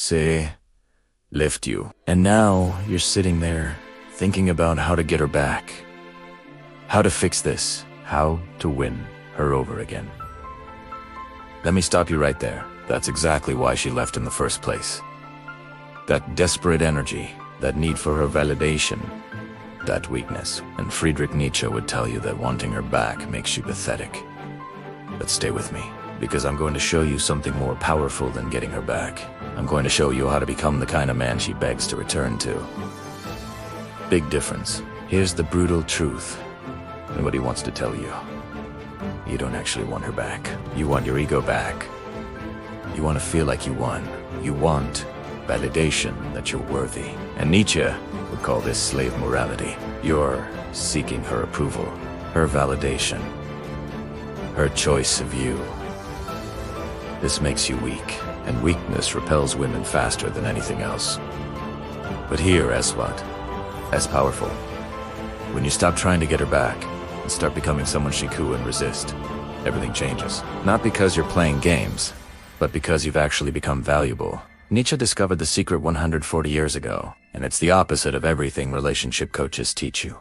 say, lift you. And now you're sitting there, thinking about how to get her back. How to fix this. How to win her over again. Let me stop you right there. That's exactly why she left in the first place. That desperate energy, that need for her validation, that weakness. And Friedrich Nietzsche would tell you that wanting her back makes you pathetic. But stay with me, because I'm going to show you something more powerful than getting her back. I'm going to show you how to become the kind of man she begs to return to. Big difference. Here's the brutal truth. Nobody wants to tell you. You don't actually want her back. You want your ego back. You want to feel like you won. You want validation that you're worthy. And Nietzsche would call this slave morality. You're seeking her approval, her validation, her choice of you. This makes you weak, and weakness repels women faster than anything else. But here, as what? As powerful. When you stop trying to get her back, and start becoming someone she could and resist, everything changes. Not because you're playing games, but because you've actually become valuable. Nietzsche discovered the secret 140 years ago, and it's the opposite of everything relationship coaches teach you.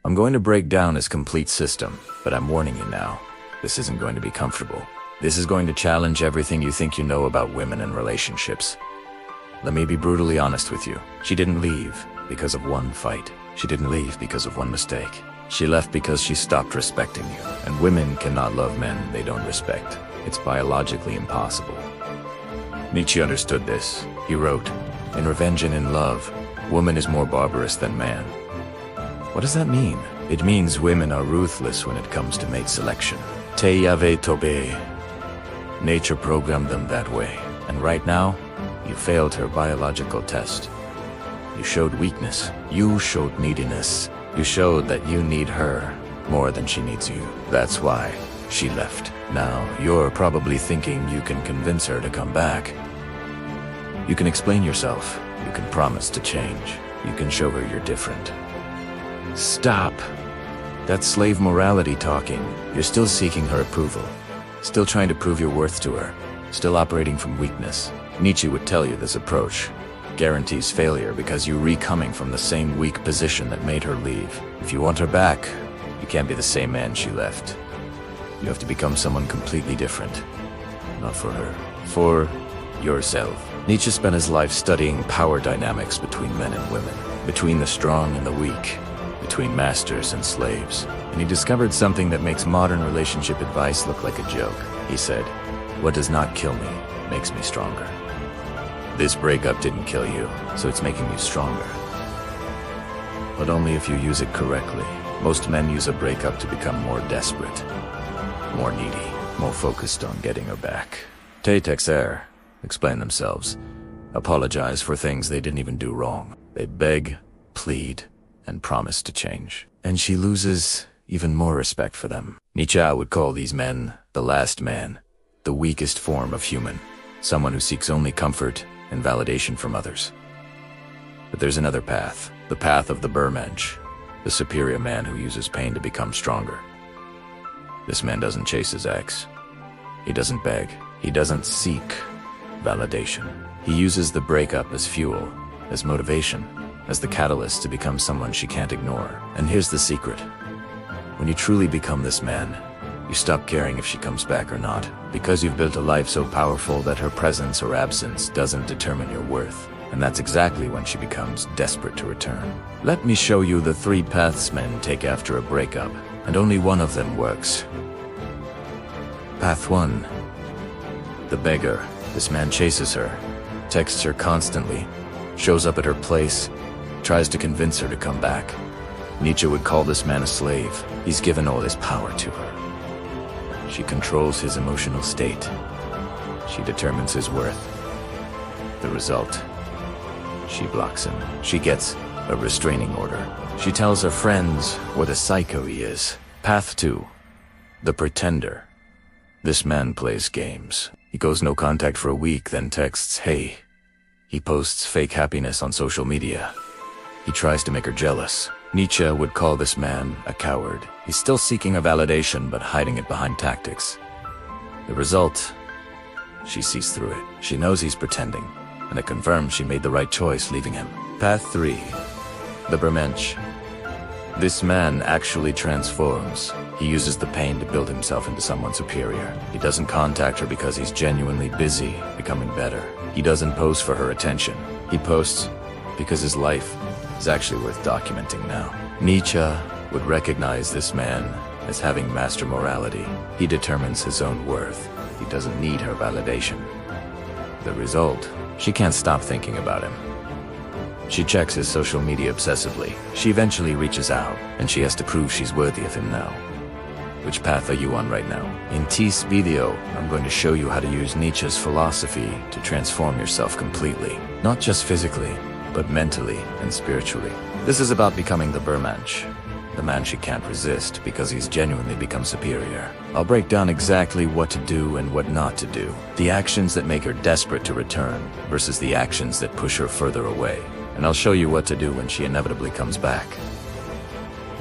I'm going to break down his complete system, but I'm warning you now, this isn't going to be comfortable. This is going to challenge everything you think you know about women and relationships. Let me be brutally honest with you. She didn't leave because of one fight. She didn't leave because of one mistake. She left because she stopped respecting you. And women cannot love men they don't respect. It's biologically impossible. Nietzsche understood this. He wrote, "In revenge and in love, woman is more barbarous than man." What does that mean? It means women are ruthless when it comes to mate selection. Te yave tobe. Nature programmed them that way. And right now, you failed her biological test. You showed weakness. You showed neediness. You showed that you need her more than she needs you. That's why she left. Now, you're probably thinking you can convince her to come back. You can explain yourself. You can promise to change. You can show her you're different. Stop. That's slave morality talking. You're still seeking her approval. Still trying to prove your worth to her. Still operating from weakness. Nietzsche would tell you this approach guarantees failure because you're recoming from the same weak position that made her leave. If you want her back, you can't be the same man she left. You have to become someone completely different. Not for her. For yourself. Nietzsche spent his life studying power dynamics between men and women. Between the strong and the weak. Between masters and slaves. And he discovered something that makes modern relationship advice look like a joke. He said, "What does not kill me makes me stronger." This breakup didn't kill you, so it's making you stronger. But only if you use it correctly. Most men use a breakup to become more desperate, more needy, more focused on getting her back. Te texer, explain themselves, apologize for things they didn't even do wrong. They beg, plead, and promise to change. And she loses even more respect for them. Nietzsche would call these men the last man, the weakest form of human, someone who seeks only comfort and validation from others. But there's another path, the path of the Übermensch, the superior man who uses pain to become stronger. This man doesn't chase his ex. He doesn't beg. He doesn't seek validation. He uses the breakup as fuel, as motivation, as the catalyst to become someone she can't ignore. And here's the secret. When you truly become this man, you stop caring if she comes back or not, because you've built a life so powerful that her presence or absence doesn't determine your worth. And that's exactly when she becomes desperate to return. Let me show you the 3 paths men take after a breakup, and only one of them works. Path 1. The beggar. This man chases her, texts her constantly, shows up at her place, tries to convince her to come back. Nietzsche would call this man a slave. He's given all his power to her. She controls his emotional state. She determines his worth. The result, she blocks him. She gets a restraining order. She tells her friends what a psycho he is. Path 2. The pretender. This man plays games. He goes no contact for a week, then texts, "Hey." He posts fake happiness on social media. He tries to make her jealous. Nietzsche would call this man a coward. He's still seeking a validation, but hiding it behind tactics. The result, she sees through it. She knows he's pretending. and it confirms she made the right choice leaving him. Path 3. The Übermensch. This man actually transforms. He uses the pain to build himself into someone superior. He doesn't contact her because he's genuinely busy becoming better. He doesn't post for her attention. He posts because his life is actually worth documenting now. Nietzsche would recognize this man as having master morality. He determines his own worth. He doesn't need her validation. The result, she can't stop thinking about him. She checks his social media obsessively. She eventually reaches out, and she has to prove she's worthy of him now. Which path are you on right now? In this video, I'm going to show you how to use Nietzsche's philosophy to transform yourself completely. Not just physically, but mentally and spiritually. This is about becoming the Übermensch, the man she can't resist because he's genuinely become superior. I'll break down exactly what to do and what not to do. The actions that make her desperate to return versus the actions that push her further away. And I'll show you what to do when she inevitably comes back.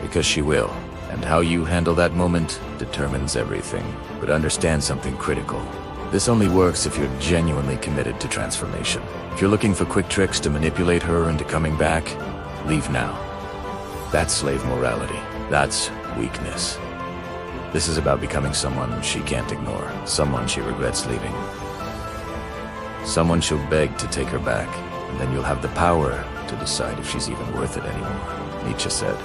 Because she will. And how you handle that moment determines everything. But understand something critical. This only works if you're genuinely committed to transformation. If you're looking for quick tricks to manipulate her into coming back, leave now. That's slave morality. That's weakness. This is about becoming someone she can't ignore. Someone she regrets leaving. Someone she'll beg to take her back. And then you'll have the power to decide if she's even worth it anymore. Nietzsche said,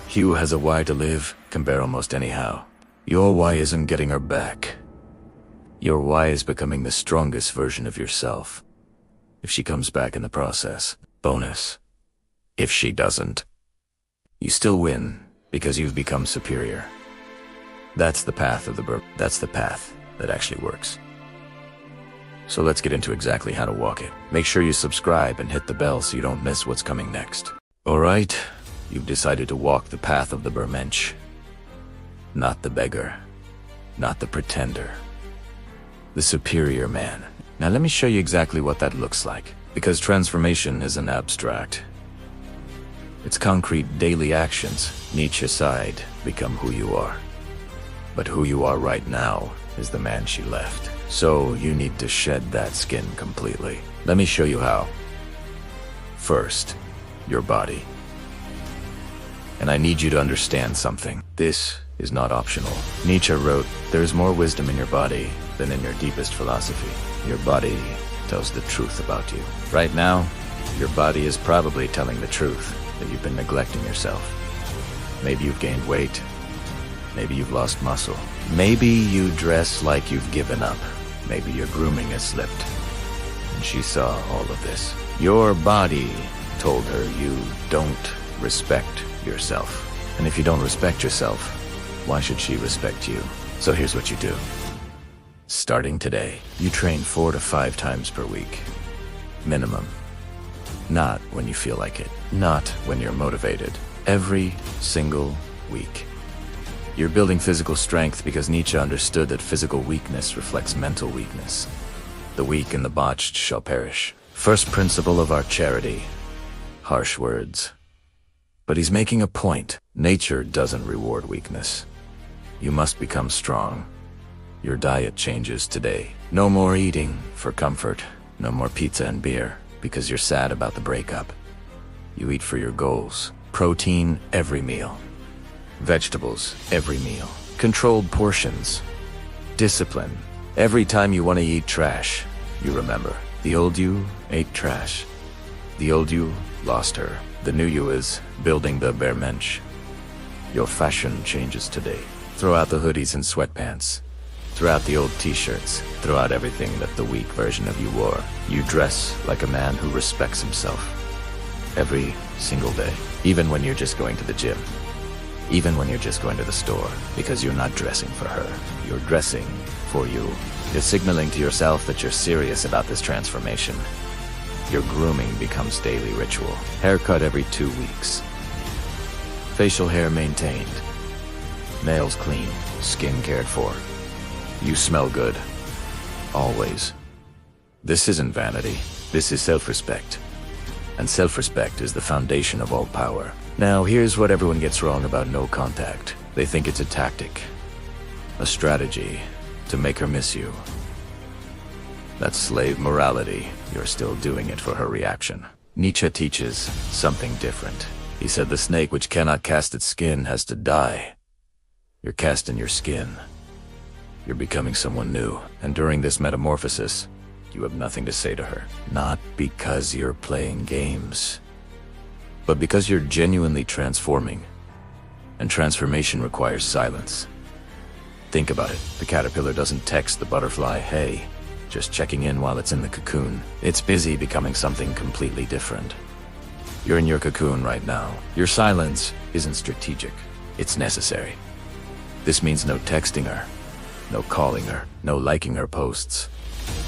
"He who has a why to live can bear almost anyhow. Your why isn't getting her back. Your why is becoming the strongest version of yourself. If she comes back in the process, bonus. If she doesn't, you still win because you've become superior. That's the path of the That's the path that actually works. So let's get into exactly how to walk it. Make sure you subscribe and hit the bell so you don't miss what's coming next. Alright, you've decided to walk the path of the Übermensch. Not the beggar. Not the pretender. The superior man. Now let me show you exactly what that looks like. Because transformation isn't abstract. It's concrete daily actions, Nietzsche aside, become who you are. But who you are right now is the man she left. So you need to shed that skin completely. Let me show you how. First, your body. And I need you to understand something. This is not optional. Nietzsche wrote, "There's more wisdom in your body than in your deepest philosophy." Your body tells the truth about you. Right now, your body is probably telling the truth that you've been neglecting yourself. Maybe you've gained weight. Maybe you've lost muscle. Maybe you dress like you've given up. Maybe your grooming has slipped. And she saw all of this. Your body told her you don't respect yourself. And if you don't respect yourself, why should she respect you? So here's what you do. Starting today, you train 4 to 5 times per week. Minimum. Not when you feel like it. Not when you're motivated. Every single week. You're building physical strength because Nietzsche understood that physical weakness reflects mental weakness. The weak and the botched shall perish. First principle of our charity. Harsh words. But he's making a point. Nature doesn't reward weakness. You must become strong. Your diet changes today. No more eating for comfort. No more pizza and beer because you're sad about the breakup. You eat for your goals. Protein every meal. Vegetables every meal. Controlled portions. Discipline. Every time you want to eat trash, you remember. The old you ate trash. The old you lost her. The new you is building the Übermensch. Your fashion changes today. Throw out the hoodies and sweatpants. Throw out the old t-shirts. Throw out everything that the weak version of you wore. You dress like a man who respects himself. Every single day. Even when you're just going to the gym. Even when you're just going to the store. Because you're not dressing for her. You're dressing for you. You're signaling to yourself that you're serious about this transformation. Your grooming becomes daily ritual. Haircut every 2 weeks. Facial hair maintained. Nails clean. Skin cared for. You smell good. Always. This isn't vanity. This is self-respect. And self-respect is the foundation of all power. Now, here's what everyone gets wrong about no contact. They think it's a tactic. A strategy to make her miss you. That slave morality, you're still doing it for her reaction. Nietzsche teaches something different. He said the snake which cannot cast its skin has to die. You're casting your skin. You're becoming someone new, and during this metamorphosis, you have nothing to say to her. Not because you're playing games, but because you're genuinely transforming. And transformation requires silence. Think about it. The caterpillar doesn't text the butterfly, "Hey," just checking in while it's in the cocoon. It's busy becoming something completely different. You're in your cocoon right now. Your silence isn't strategic. It's necessary. This means no texting her, no calling her, no liking her posts,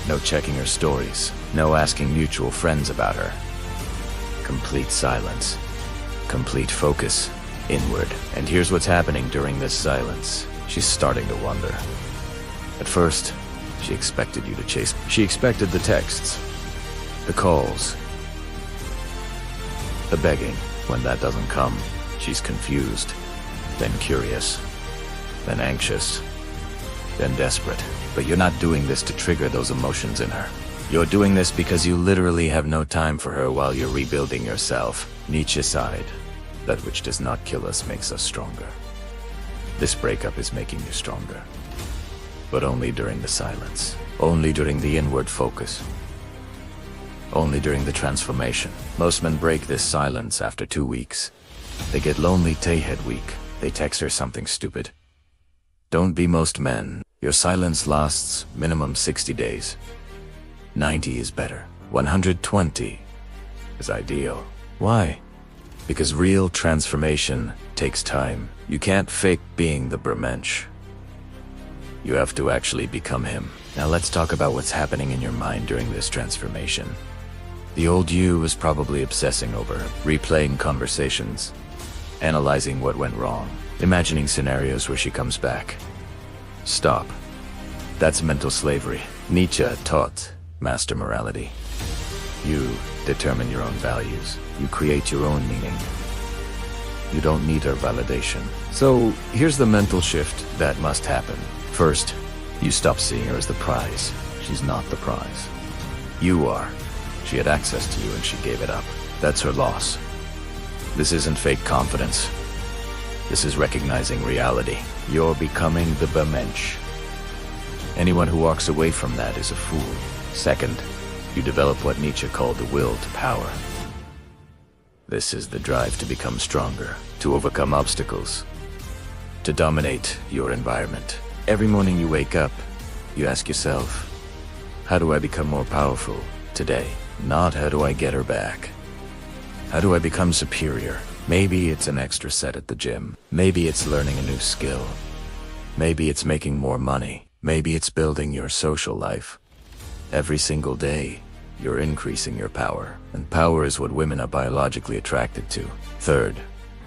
no checking her stories, no asking mutual friends about her. Complete silence. Complete focus. Inward. And here's what's happening during this silence. She's starting to wonder. At first, she expected you to chase. She expected the texts, the calls, the begging. When that doesn't come, she's confused, then curious, then anxious, then desperate. But you're not doing this to trigger those emotions in her. You're doing this because you literally have no time for her while you're rebuilding yourself. Nietzsche sighed, "That which does not kill us makes us stronger." This breakup is making you stronger. But only during the silence. Only during the inward focus. Only during the transformation. Most men break this silence after 2 weeks. They get lonely head week. They text her something stupid. Don't be most men. Your silence lasts minimum 60 days. 90 is better. 120 is ideal. Why? Because real transformation takes time. You can't fake being the Übermensch. You have to actually become him. Now let's talk about what's happening in your mind during this transformation. The old you was probably obsessing over her, replaying conversations, analyzing what went wrong, imagining scenarios where she comes back. Stop. That's mental slavery. Nietzsche taught master morality. You determine your own values. You create your own meaning. You don't need her validation. So here's the mental shift that must happen. First, you stop seeing her as the prize. She's not the prize. You are. She had access to you and she gave it up. That's her loss. This isn't fake confidence. This is recognizing reality. You're becoming the Übermensch. Anyone who walks away from that is a fool. Second, you develop what Nietzsche called the will to power. This is the drive to become stronger, to overcome obstacles, to dominate your environment. Every morning you wake up, you ask yourself, how do I become more powerful today? Not how do I get her back? How do I become superior? Maybe it's an extra set at the gym. Maybe it's learning a new skill. Maybe it's making more money. Maybe it's building your social life. Every single day, you're increasing your power. And power is what women are biologically attracted to. Third,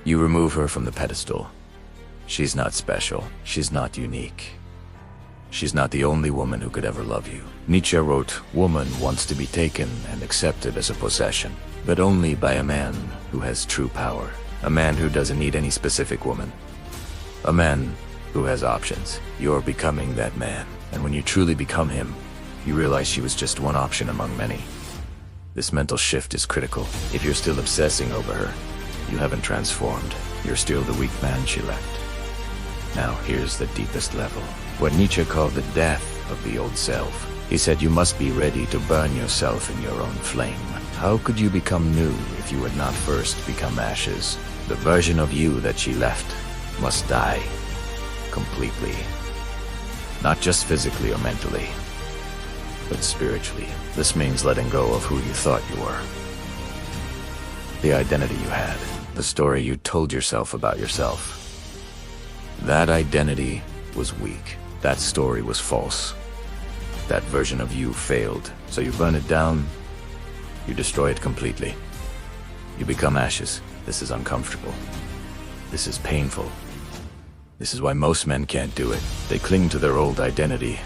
you remove her from the pedestal. She's not special. She's not unique. She's not the only woman who could ever love you. Nietzsche wrote, "Woman wants to be taken and accepted as a possession, but only by a man who has true power. A man who doesn't need any specific woman. A man who has options." You're becoming that man. And when you truly become him, you realize she was just one option among many. This mental shift is critical. If you're still obsessing over her, you haven't transformed. You're still the weak man she left. Now here's the deepest level. What Nietzsche called the death of the old self. He said you must be ready to burn yourself in your own flame. How could you become new if you had not first become ashes? The version of you that she left must die. Completely. Not just physically or mentally, but spiritually. This means letting go of who you thought you were. The identity you had. The story you told yourself about yourself. That identity was weak. That story was false. That version of you failed. So you burn it down, you destroy it completely. You become ashes. This is uncomfortable. This is painful. This is why most men can't do it. They cling to their old identity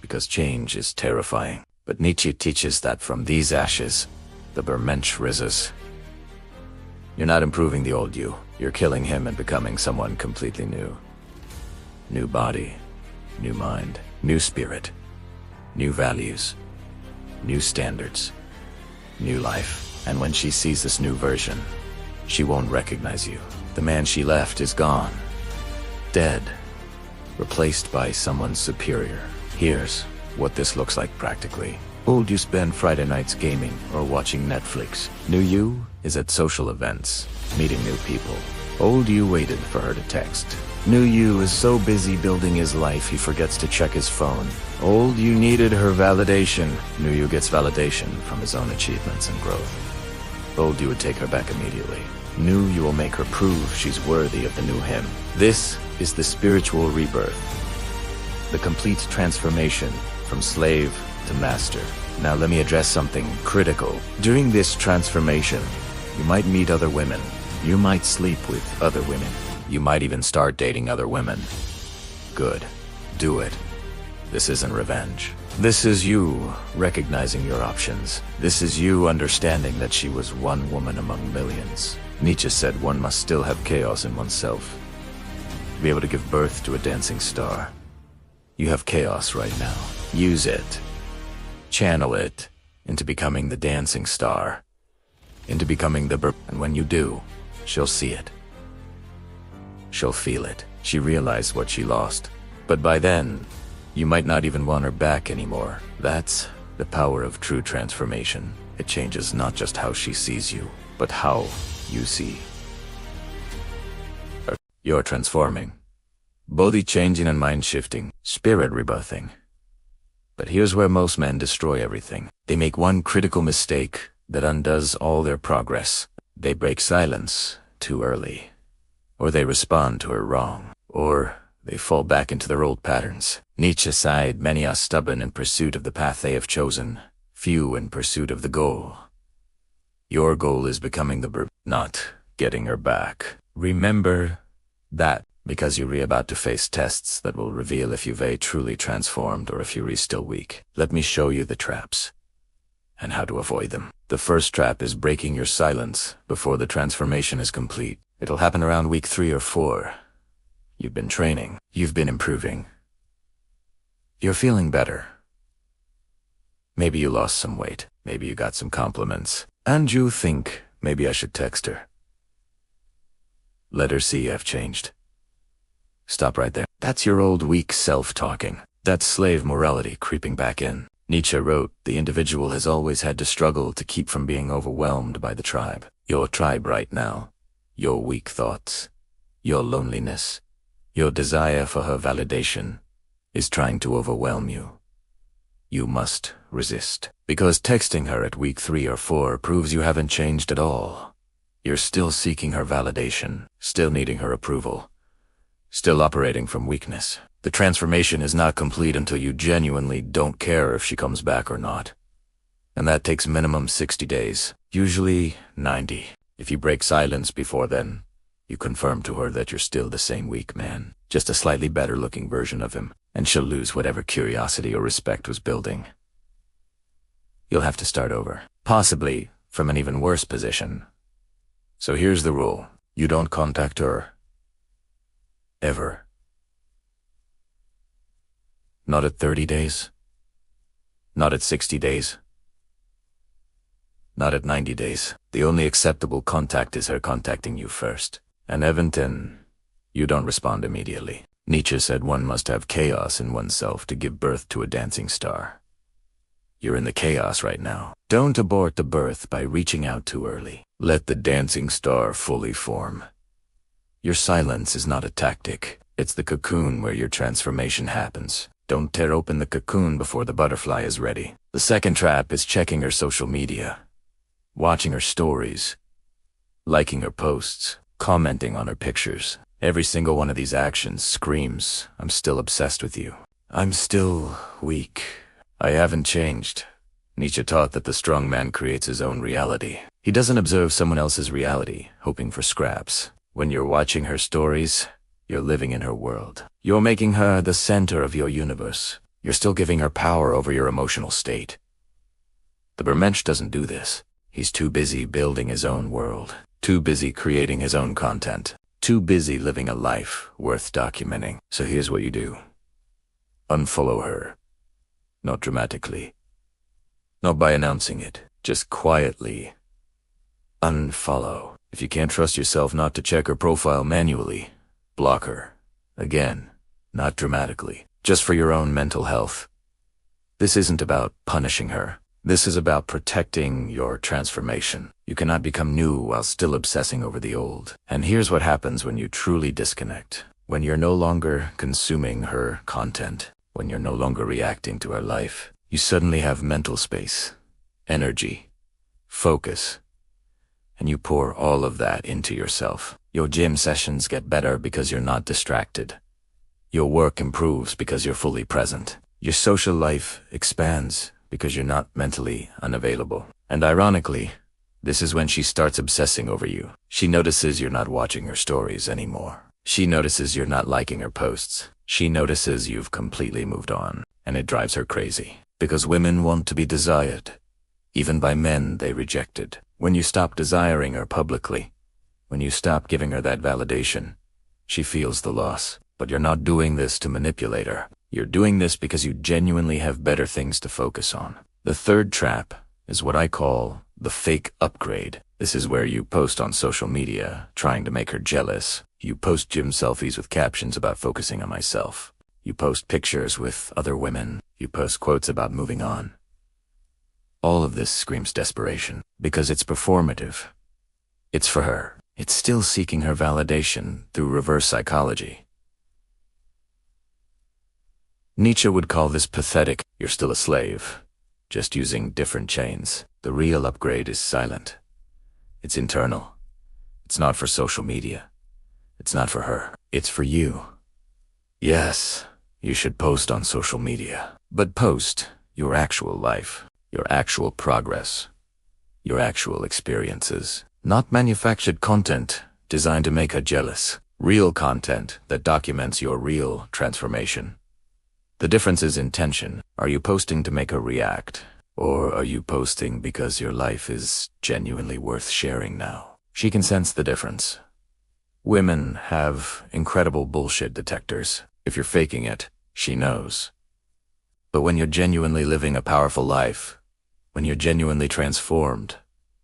because change is terrifying. But Nietzsche teaches that from these ashes, the Übermensch rises. You're not improving the old you. You're killing him and becoming someone completely new. New body, new mind, new spirit, new values, new standards, new life. And when she sees this new version, she won't recognize you. The man she left is gone, dead, replaced by someone superior. Here's what this looks like practically. Old you spend Friday nights gaming or watching Netflix. New you is at social events, meeting new people. Old you waited for her to text. New you is so busy building his life he forgets to check his phone. Old you needed her validation. New you gets validation from his own achievements and growth. Old you would take her back immediately. New you will make her prove she's worthy of the new him. This is the spiritual rebirth. The complete transformation from slave to master. Now let me address something critical. During this transformation, you might meet other women. You might sleep with other women. You might even start dating other women. Good. Do it. This isn't revenge. This is you recognizing your options. This is you understanding that she was one woman among millions. Nietzsche said one must still have chaos in oneself. Be able to give birth to a dancing star. You have chaos right now. Use it. Channel it into becoming the dancing star. Into becoming the and when you do, she'll see it. She'll feel it. She realized what she lost. But by then, you might not even want her back anymore. That's the power of true transformation. It changes not just how she sees you, but how you see. You're transforming. Body changing and mind shifting. Spirit rebirthing. But here's where most men destroy everything. They make one critical mistake that undoes all their progress. They break silence too early. Or they respond to her wrong. Or they fall back into their old patterns. Nietzsche sighed, many are stubborn in pursuit of the path they have chosen, few in pursuit of the goal. Your goal is becoming the not getting her back. Remember that, because you're about to face tests that will reveal if you've truly transformed or if you're still weak. Let me show you the traps and how to avoid them. The first trap is breaking your silence before the transformation is complete. It'll happen around week 3 or 4. You've been training. You've been improving. You're feeling better. Maybe you lost some weight. Maybe you got some compliments. And you think, maybe I should text her. Let her see I've changed. Stop right there. That's your old weak self talking. That's slave morality creeping back in. Nietzsche wrote, the individual has always had to struggle to keep from being overwhelmed by the tribe. Your tribe right now. Your weak thoughts. Your loneliness. Your desire for her validation is trying to overwhelm you. You must resist. Because texting her at week 3 or 4 proves you haven't changed at all. You're still seeking her validation, still needing her approval, still operating from weakness. The transformation is not complete until you genuinely don't care if she comes back or not. And that takes minimum 60 days, usually 90. If you break silence before then, you confirm to her that you're still the same weak man, just a slightly better looking version of him, and she'll lose whatever curiosity or respect was building. You'll have to start over, possibly from an even worse position. So here's the rule. You don't contact her. Ever. Not at 30 days. Not at 60 days. Not at 90 days. The only acceptable contact is her contacting you first. And Evanton, you don't respond immediately. Nietzsche said one must have chaos in oneself to give birth to a dancing star. You're in the chaos right now. Don't abort the birth by reaching out too early. Let the dancing star fully form. Your silence is not a tactic. It's the cocoon where your transformation happens. Don't tear open the cocoon before the butterfly is ready. The second trap is checking her social media, watching her stories, liking her posts, commenting on her pictures. Every single one of these actions screams, I'm still obsessed with you. I'm still weak. I haven't changed. Nietzsche taught that the strong man creates his own reality. He doesn't observe someone else's reality, hoping for scraps. When you're watching her stories, you're living in her world. You're making her the center of your universe. You're still giving her power over your emotional state. The Übermensch doesn't do this. He's too busy building his own world, too busy creating his own content, too busy living a life worth documenting. So here's what you do. Unfollow her. Not dramatically. Not by announcing it, just quietly unfollow. If you can't trust yourself not to check her profile manually, block her. Again, not dramatically, just for your own mental health. This isn't about punishing her. This is about protecting your transformation. You cannot become new while still obsessing over the old. And here's what happens when you truly disconnect. When you're no longer consuming her content, when you're no longer reacting to her life, you suddenly have mental space, energy, focus, and you pour all of that into yourself. Your gym sessions get better because you're not distracted. Your work improves because you're fully present. Your social life expands because you're not mentally unavailable. And ironically, this is when she starts obsessing over you. She notices you're not watching her stories anymore. She notices you're not liking her posts. She notices you've completely moved on, and it drives her crazy. Because women want to be desired, even by men they rejected. When you stop desiring her publicly, when you stop giving her that validation, she feels the loss. But you're not doing this to manipulate her. You're doing this because you genuinely have better things to focus on. The third trap is what I call the fake upgrade. This is where you post on social media, trying to make her jealous. You post gym selfies with captions about focusing on myself. You post pictures with other women. You post quotes about moving on. All of this screams desperation, because it's performative. It's for her. It's still seeking her validation through reverse psychology. Nietzsche would call this pathetic. You're still a slave, just using different chains. The real upgrade is silent. It's internal. It's not for social media. It's not for her. It's for you. Yes, you should post on social media, but post your actual life, your actual progress, your actual experiences, not manufactured content designed to make her jealous. Real content that documents your real transformation. The difference is intention. Are you posting to make her react? Or are you posting because your life is genuinely worth sharing now? She can sense the difference. Women have incredible bullshit detectors. If you're faking it, she knows. But when you're genuinely living a powerful life, when you're genuinely transformed,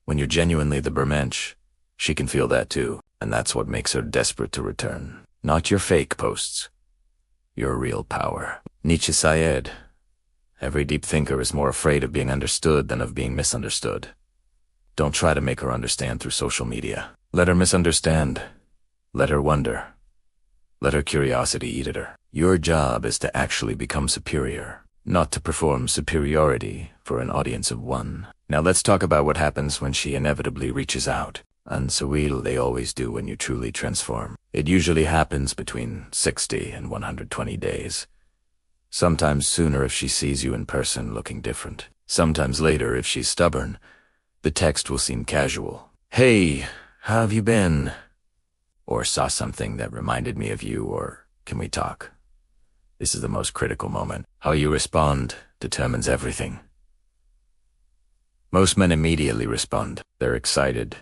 when you're genuinely the Übermensch, she can feel that too. And that's what makes her desperate to return. Not your fake posts. Your real power. Nietzsche said, every deep thinker is more afraid of being understood than of being misunderstood. Don't try to make her understand through social media. Let her misunderstand. Let her wonder. Let her curiosity eat at her. Your job is to actually become superior, not to perform superiority for an audience of one. Now let's talk about what happens when she inevitably reaches out. Unchase-able they always do when you truly transform. It usually happens between 60 and 120 days. Sometimes sooner if she sees you in person looking different. Sometimes later if she's stubborn. The text will seem casual. Hey, how have you been? Or saw something that reminded me of you, or can we talk? This is the most critical moment. How you respond determines everything. Most men immediately respond. They're excited.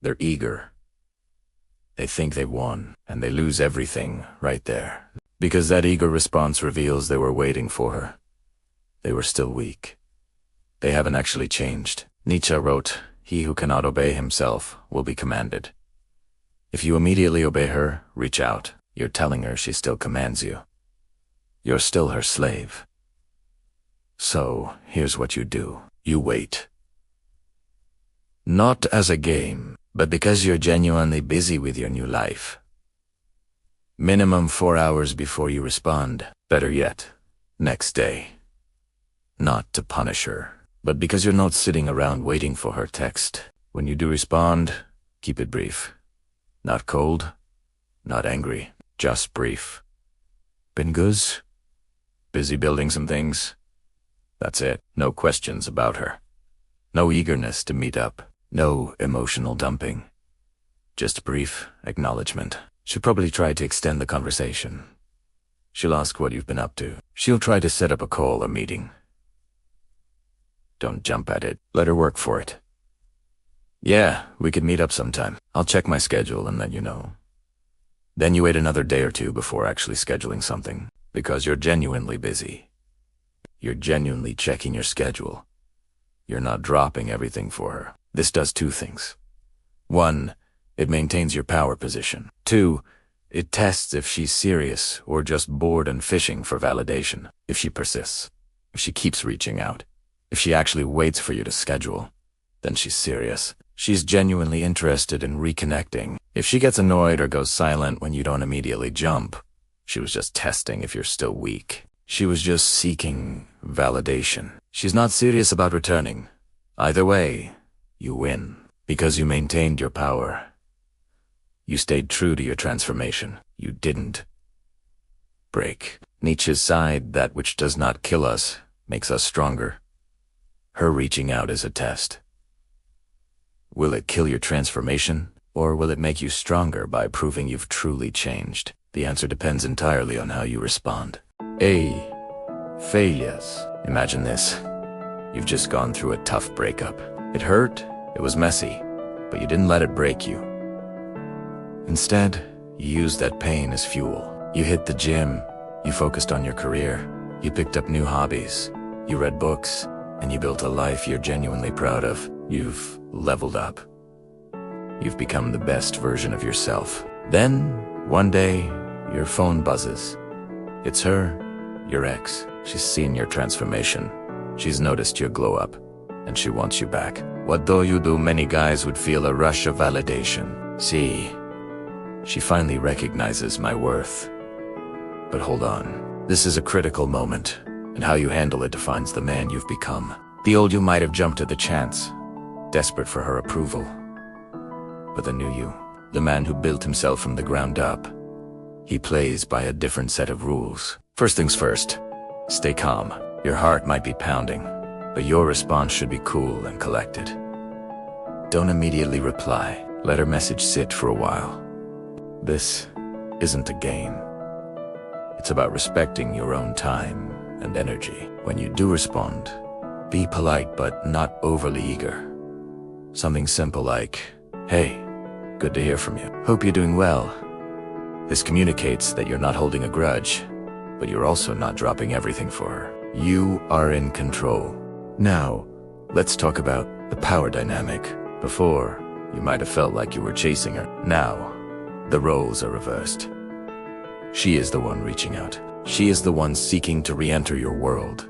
They're eager. They think they've won, and they lose everything right there. Because that eager response reveals they were waiting for her. They were still weak. They haven't actually changed. Nietzsche wrote, "He who cannot obey himself will be commanded." If you immediately obey her, reach out. You're telling her she still commands you. You're still her slave. So, here's what you do. You wait. Not as a game, but because you're genuinely busy with your new life. Minimum 4 hours before you respond. Better yet, next day. Not to punish her, but because you're not sitting around waiting for her text. When you do respond, keep it brief. Not cold, not angry, just brief. Been good? Busy building some things? That's it. No questions about her. No eagerness to meet up. No emotional dumping. Just brief acknowledgement. She'll probably try to extend the conversation. She'll ask what you've been up to. She'll try to set up a call or meeting. Don't jump at it. Let her work for it. Yeah, we could meet up sometime. I'll check my schedule and let you know. Then you wait another day or two before actually scheduling something, because you're genuinely busy. You're genuinely checking your schedule. You're not dropping everything for her. This does two things. 1, it maintains your power position. 2, it tests if she's serious or just bored and fishing for validation. If she persists, if she keeps reaching out, if she actually waits for you to schedule, then she's serious. She's genuinely interested in reconnecting. If she gets annoyed or goes silent when you don't immediately jump, she was just testing if you're still weak. She was just seeking validation. She's not serious about returning. Either way, you win, because you maintained your power. You stayed true to your transformation. You didn't break. Nietzsche's side, that which does not kill us, makes us stronger. Her reaching out is a test. Will it kill your transformation, or will it make you stronger by proving you've truly changed? The answer depends entirely on how you respond. Failures. Imagine this. You've just gone through a tough breakup. It hurt, it was messy, but you didn't let it break you. Instead, you used that pain as fuel. You hit the gym, you focused on your career, you picked up new hobbies, you read books, and you built a life you're genuinely proud of. You've leveled up. You've become the best version of yourself. Then, one day, your phone buzzes. It's her, your ex. She's seen your transformation. She's noticed your glow up, and she wants you back. What do you do? Many guys would feel a rush of validation. See, she finally recognizes my worth. But hold on. This is a critical moment, and how you handle it defines the man you've become. The old you might have jumped at the chance, desperate for her approval. But the new you, the man who built himself from the ground up, he plays by a different set of rules. First things first, stay calm. Your heart might be pounding, but your response should be cool and collected. Don't immediately reply. Let her message sit for a while. This isn't a game. It's about respecting your own time and energy. When you do respond, be polite but not overly eager. Something simple like, "Hey, good to hear from you. Hope you're doing well." This communicates that you're not holding a grudge, but you're also not dropping everything for her. You are in control. Now, let's talk about the power dynamic. Before, you might have felt like you were chasing her. Now, the roles are reversed. She is the one reaching out. She is the one seeking to re-enter your world.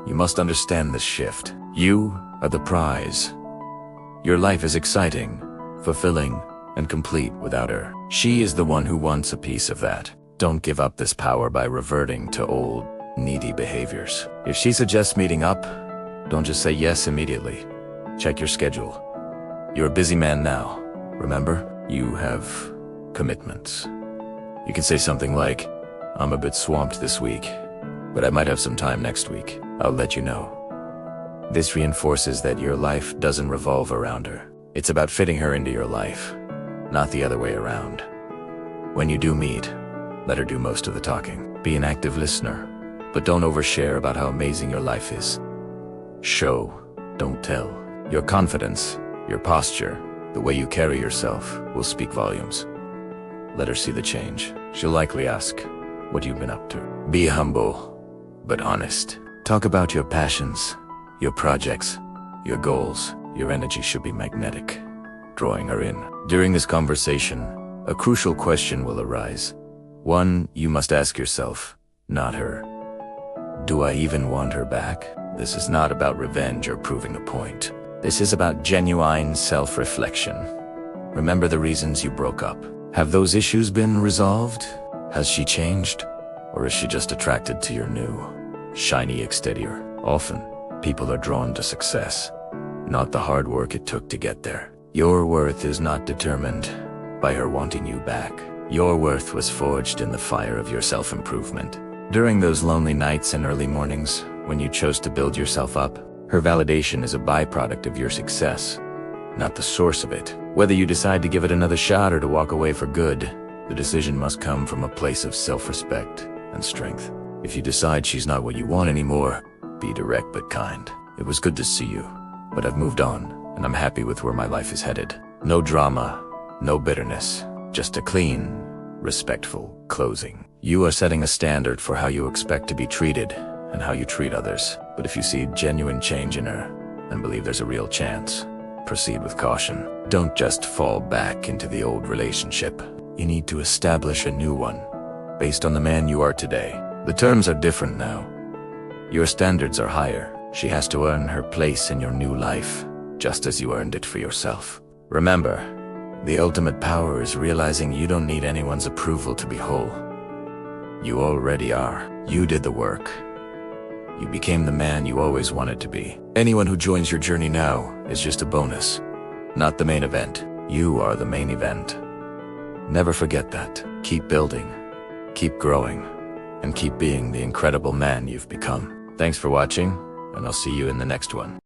You must understand this shift. You are the prize. Your life is exciting, fulfilling, and complete without her. She is the one who wants a piece of that. Don't give up this power by reverting to old, needy behaviors. If she suggests meeting up, don't just say yes immediately. Check your schedule. You're a busy man now. Remember, you have commitments. You can say something like, "I'm a bit swamped this week, but I might have some time next week. I'll let you know." This reinforces that your life doesn't revolve around her. It's about fitting her into your life, not the other way around. When you do meet, let her do most of the talking. Be an active listener, but don't overshare about how amazing your life is. Show, don't tell. Your confidence, your posture, the way you carry yourself will speak volumes. Let her see the change. She'll likely ask what you've been up to. Be humble, but honest. Talk about your passions, your projects, your goals. Your energy should be magnetic, drawing her in. During this conversation, a crucial question will arise. One you must ask yourself, not her. Do I even want her back? This is not about revenge or proving a point. This is about genuine self-reflection. Remember the reasons you broke up. Have those issues been resolved? Has she changed? Or is she just attracted to your new, shiny exterior? Often, people are drawn to success, not the hard work it took to get there. Your worth is not determined by her wanting you back. Your worth was forged in the fire of your self-improvement. During those lonely nights and early mornings, when you chose to build yourself up, her validation is a byproduct of your success, not the source of it. Whether you decide to give it another shot or to walk away for good, the decision must come from a place of self-respect and strength. If you decide she's not what you want anymore, be direct but kind. It was good to see you, but I've moved on, and I'm happy with where my life is headed. No drama, no bitterness, just a clean, respectful closing. You are setting a standard for how you expect to be treated, and how you treat others. But if you see genuine change in her and believe there's a real chance, proceed with caution. Don't just fall back into the old relationship. You need to establish a new one, based on the man you are today. The terms are different now. Your standards are higher. She has to earn her place in your new life, just as you earned it for yourself. Remember, the ultimate power is realizing you don't need anyone's approval to be whole. You already are. You did the work. You became the man you always wanted to be. Anyone who joins your journey now is just a bonus, not the main event. You are the main event. Never forget that. Keep building, keep growing, and keep being the incredible man you've become. Thanks for watching, and I'll see you in the next one.